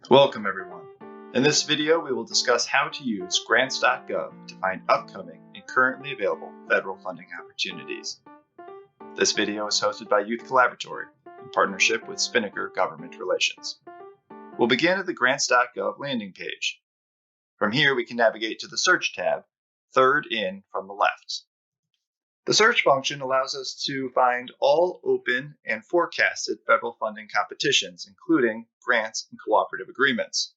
Welcome everyone. In this video, we will discuss how to use Grants.gov to find upcoming and currently available federal funding opportunities. This video is hosted by Youth Collaboratory in partnership with Spinnaker Government Relations. We'll begin at the Grants.gov landing page. From here, we can navigate to the Search tab, third in from the left. The search function allows us to find all open and forecasted federal funding competitions, including grants and cooperative agreements.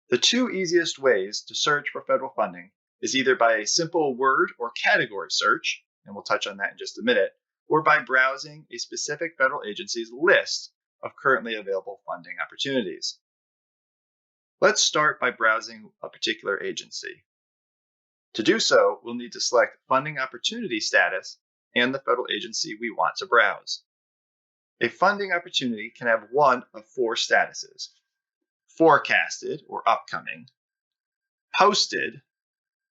The two easiest ways to search for federal funding is either by a simple word or category search, and we'll touch on that in just a minute, or by browsing a specific federal agency's list of currently available funding opportunities. Let's start by browsing a particular agency. To do so, we'll need to select Funding Opportunity Status and the federal agency we want to browse. A funding opportunity can have one of four statuses: forecasted or upcoming, posted,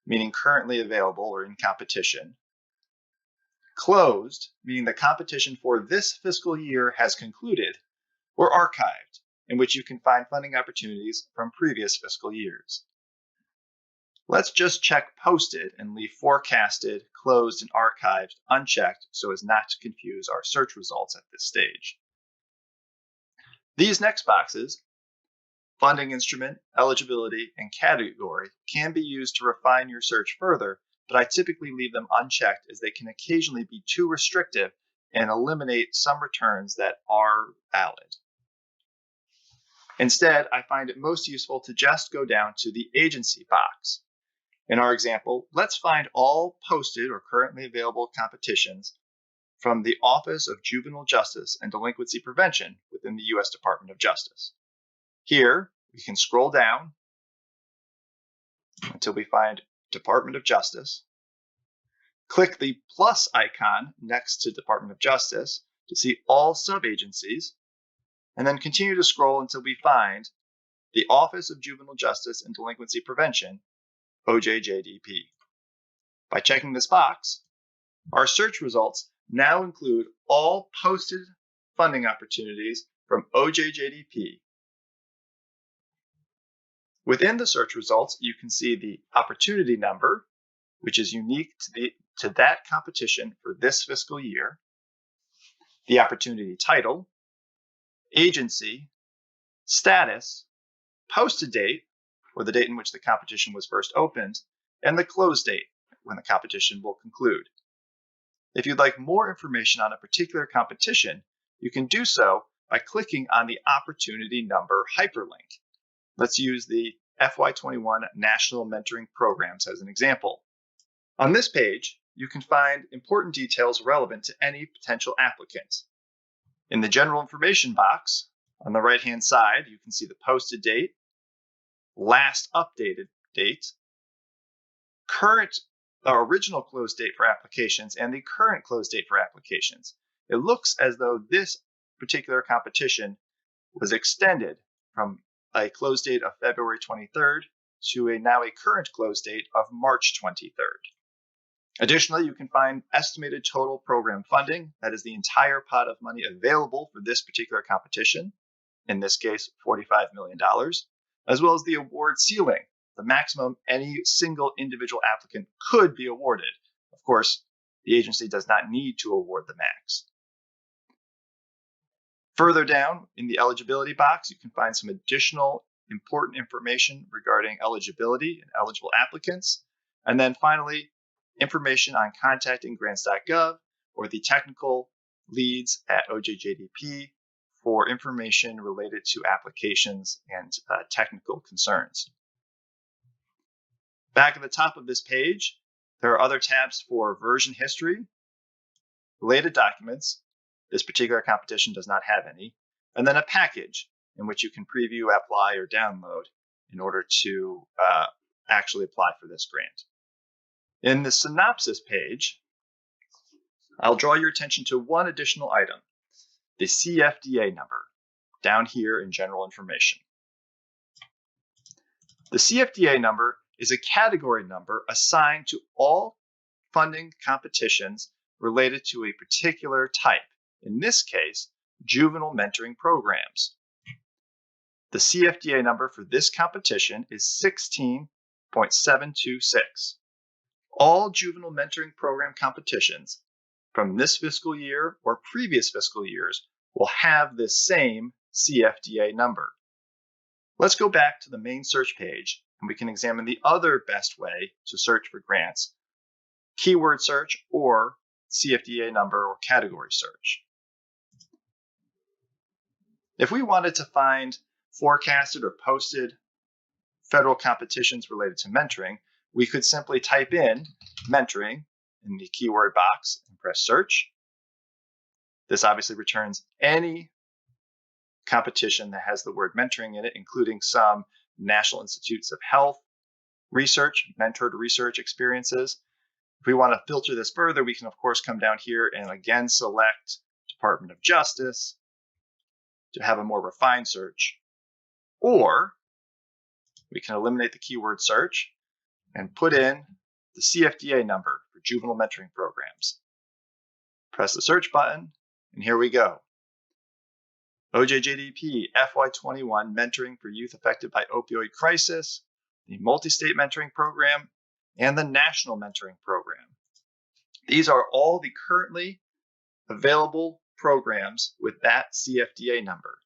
meaning currently available or in competition, closed, meaning the competition for this fiscal year has concluded, or archived, in which you can find funding opportunities from previous fiscal years. Let's just check posted and leave forecasted, closed, and archived unchecked so as not to confuse our search results at this stage. These next boxes, funding instrument, eligibility, and category, can be used to refine your search further, but I typically leave them unchecked as they can occasionally be too restrictive and eliminate some returns that are valid. Instead, I find it most useful to just go down to the agency box. In our example, let's find all posted or currently available competitions from the Office of Juvenile Justice and Delinquency Prevention within the U.S. Department of Justice. Here, we can scroll down until we find Department of Justice. Click the plus icon next to Department of Justice to see all sub-agencies, and then continue to scroll until we find the Office of Juvenile Justice and Delinquency Prevention, OJJDP. By checking this box, our search results now include all posted funding opportunities from OJJDP. Within the search results, you can see the opportunity number, which is unique to that competition for this fiscal year, the opportunity title, agency, status, posted date, or the date in which the competition was first opened, and the close date, when the competition will conclude. If you'd like more information on a particular competition, you can do so by clicking on the opportunity number hyperlink. Let's use the FY21 National Mentoring Programs as an example. On this page, you can find important details relevant to any potential applicant. In the general information box, on the right-hand side, you can see the posted date, last updated date, original close date for applications, and the current close date for applications. It looks as though this particular competition was extended from a close date of February 23rd to now a current close date of March 23rd. Additionally, you can find estimated total program funding, that is the entire pot of money available for this particular competition, in this case $45 million, as well as the award ceiling, the maximum any single individual applicant could be awarded. Of course, the agency does not need to award the max. Further down in the eligibility box, you can find some additional important information regarding eligibility and eligible applicants. And then finally, information on contacting Grants.gov or the technical leads at OJJDP for information related to applications and technical concerns. Back at the top of this page, there are other tabs for version history, related documents. This particular competition does not have any, and then a package in which you can preview, apply, or download in order to actually apply for this grant. In the synopsis page, I'll draw your attention to one additional item: the CFDA number, down here in general information. The CFDA number is a category number assigned to all funding competitions related to a particular type, in this case, juvenile mentoring programs. The CFDA number for this competition is 16.726. All juvenile mentoring program competitions from this fiscal year or previous fiscal years will have this same CFDA number. Let's go back to the main search page and we can examine the other best way to search for grants: keyword search or CFDA number or category search. If we wanted to find forecasted or posted federal competitions related to mentoring, we could simply type in mentoring in the keyword box and press search. This obviously returns any competition that has the word mentoring in it, including some National Institutes of Health research, mentored research experiences. If we want to filter this further, we can of course come down here and again select Department of Justice to have a more refined search. Or we can eliminate the keyword search and put in the CFDA number for juvenile mentoring programs. Press the search button, and here we go. OJJDP FY21 Mentoring for Youth Affected by Opioid Crisis, the Multi-State Mentoring Program, and the National Mentoring Program. These are all the currently available programs with that CFDA number.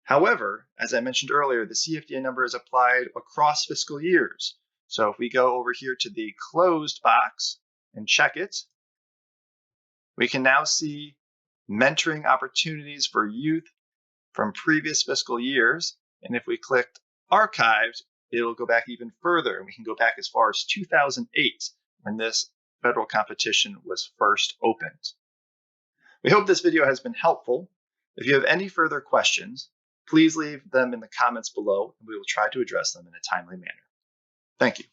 However, as I mentioned earlier, the CFDA number is applied across fiscal years. So if we go over here to the closed box and check it, we can now see mentoring opportunities for youth from previous fiscal years. And if we clicked archived, it'll go back even further. And we can go back as far as 2008 when this federal competition was first opened. We hope this video has been helpful. If you have any further questions, please leave them in the comments below and we will try to address them in a timely manner. Thank you.